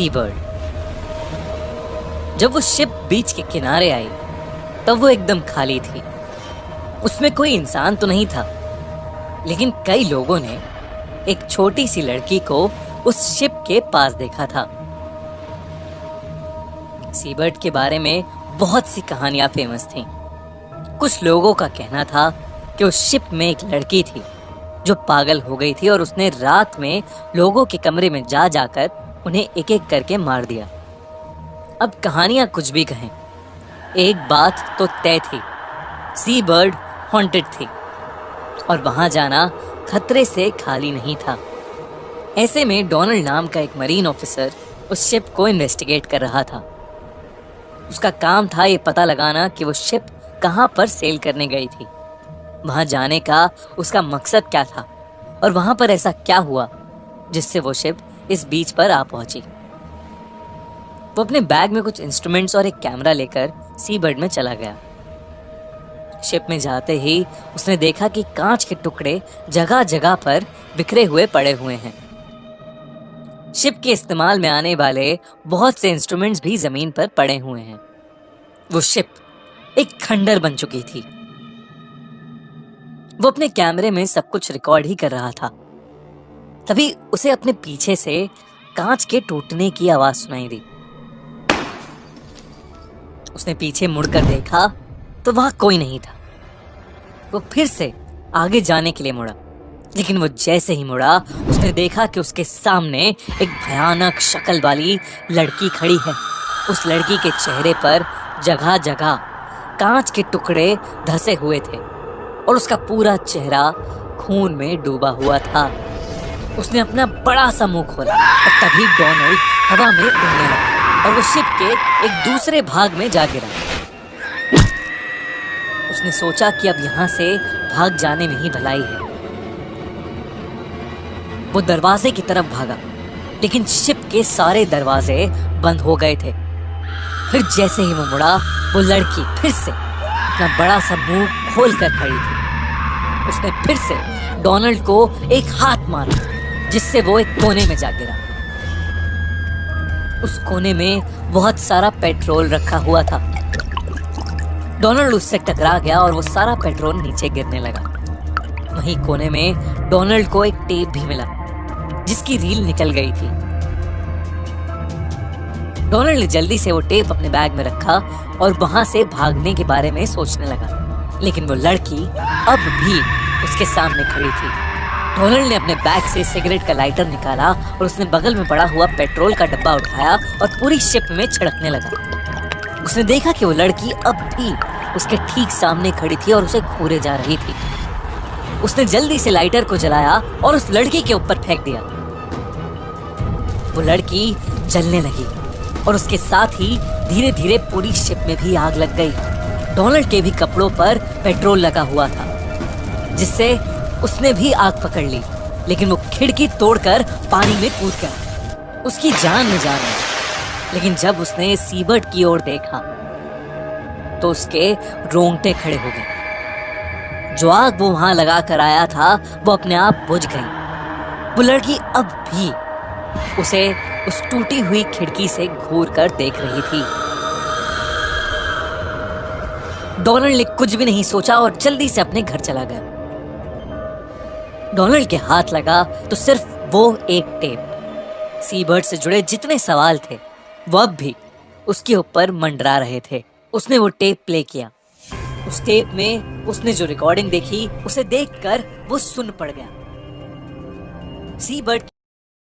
सी bird. जब वो ship बीच के किनारे आई तब वो एकदम खाली थी। उसमें कोई इंसान तो नहीं था, लेकिन कई लोगों ने एक छोटी सी लड़की को उस शिप के पास देखा था। सी बर्ड के बारे में बहुत सी कहानियां फेमस थीं। कुछ लोगों का कहना था कि उस शिप में एक लड़की थी जो पागल हो गई थी और उसने रात में लोगों के कमरे में जा जाकर उन्हें एक एक करके मार दिया। अब कहानियां कुछ भी कहें, एक बात तो तय थी, सी बर्ड हॉन्टेड थी और वहां जाना खतरे से खाली नहीं था। ऐसे में डोनाल्ड नाम का एक मरीन ऑफिसर उस शिप को इन्वेस्टिगेट कर रहा था। उसका काम था ये पता लगाना कि वो शिप कहां पर सेल करने गई थी, वहां जाने का उसका मकसद क्या था और वहां पर ऐसा क्या हुआ जिससे वो शिप इस बीच पर आ पहुंची। वो अपने बैग में कुछ इंस्ट्रूमेंट्स और एक कैमरा लेकर सी बर्ड में चला गया। शिप में जाते ही उसने देखा कि कांच के टुकड़े जगह जगह पर बिखरे हुए पड़े हुए हैं। शिप के इस्तेमाल में आने वाले बहुत से इंस्ट्रूमेंट्स भी जमीन पर पड़े हुए हैं। वो शिप एक खंडर बन चुकी थी। वो अपने कैमरे में सब कुछ रिकॉर्ड ही कर रहा था। तभी उसे अपने पीछे से कांच के टूटने की आवाज सुनाई दी। उसने पीछे मुड़कर देखा तो वहां कोई नहीं था। वो फिर से आगे जाने के लिए मुड़ा, लेकिन वो जैसे ही मुड़ा उसने देखा कि उसके सामने एक भयानक शक्ल वाली लड़की खड़ी है। उस लड़की के चेहरे पर जगह जगह कांच के टुकड़े धसे हुए थे और उसका पूरा चेहरा खून में डूबा हुआ था। उसने अपना बड़ा सा मुंह खोला और तभी डोनाल्ड हवा में उड़ने लगा और वो शिप के एक दूसरे भाग में जा गिरा। उसने सोचा कि अब यहाँ से भाग जाने में ही भलाई है। वो दरवाजे की तरफ भागा, लेकिन शिप के सारे दरवाजे बंद हो गए थे। फिर जैसे ही वो मुड़ा, वो लड़की फिर से अपना बड़ा सा मुंह खोल कर खड़ी थी। उसने फिर से डोनाल्ड को एक हाथ मारा, जिससे वो एक कोने में जा गिरा। उस कोने में बहुत सारा पेट्रोल रखा हुआ था। डोनाल्ड उससे टकरा गया और वो सारा पेट्रोल नीचे गिरने लगा। वहीं कोने में डोनाल्ड को एक टेप भी मिला, जिसकी रील निकल गई थी। डोनाल्ड ने जल्दी से वो टेप अपने बैग में रखा और वहां से भागने के बारे में सोचने लगा, लेकिन वो लड़की अब भी उसके सामने खड़ी थी। डोनाल्ड ने अपने बैग से सिगरेट का लाइटर निकाला और उसने बगल में पड़ा हुआ पेट्रोल का डब्बा उठाया और पूरी शिप में छिड़कने लगा। उसने देखा कि वो लड़की अब भी उसके ठीक सामने खड़ी थी और उसे घूरे जा रही थी। उसने जल्दी से लाइटर को जलाया और उस लड़की के ऊपर फेंक दिया। वो लड़की जलने लगी और उसके साथ ही धीरे धीरे पूरी शिप में भी आग लग गई। डोनाल्ड के भी कपड़ों पर पेट्रोल लगा हुआ था, जिससे उसने भी आग पकड़ ली, लेकिन वो खिड़की तोड़कर पानी में कूद गया। उसकी जान में जान आई, लेकिन जब उसने सी बर्ड की ओर देखा तो उसके रोंगटे खड़े हो गए। जो आग वो वहां लगा कर आया था वो अपने आप बुझ गई। वो लड़की अब भी उसे उस टूटी हुई खिड़की से घूर कर देख रही थी। डोनाल्ड ने कुछ भी नहीं सोचा और जल्दी से अपने घर चला गया। डोनाल्ड के हाथ लगा तो सिर्फ वो एक टेप। सी बर्ड से जुड़े जितने सवाल थे वो अब भी उसके ऊपर मंडरा रहे थे। उसने वो टेप प्ले किया। उस टेप में उसने जो रिकॉर्डिंग देखी उसे देखकर वो सुन पड़ गया। सी बर्ड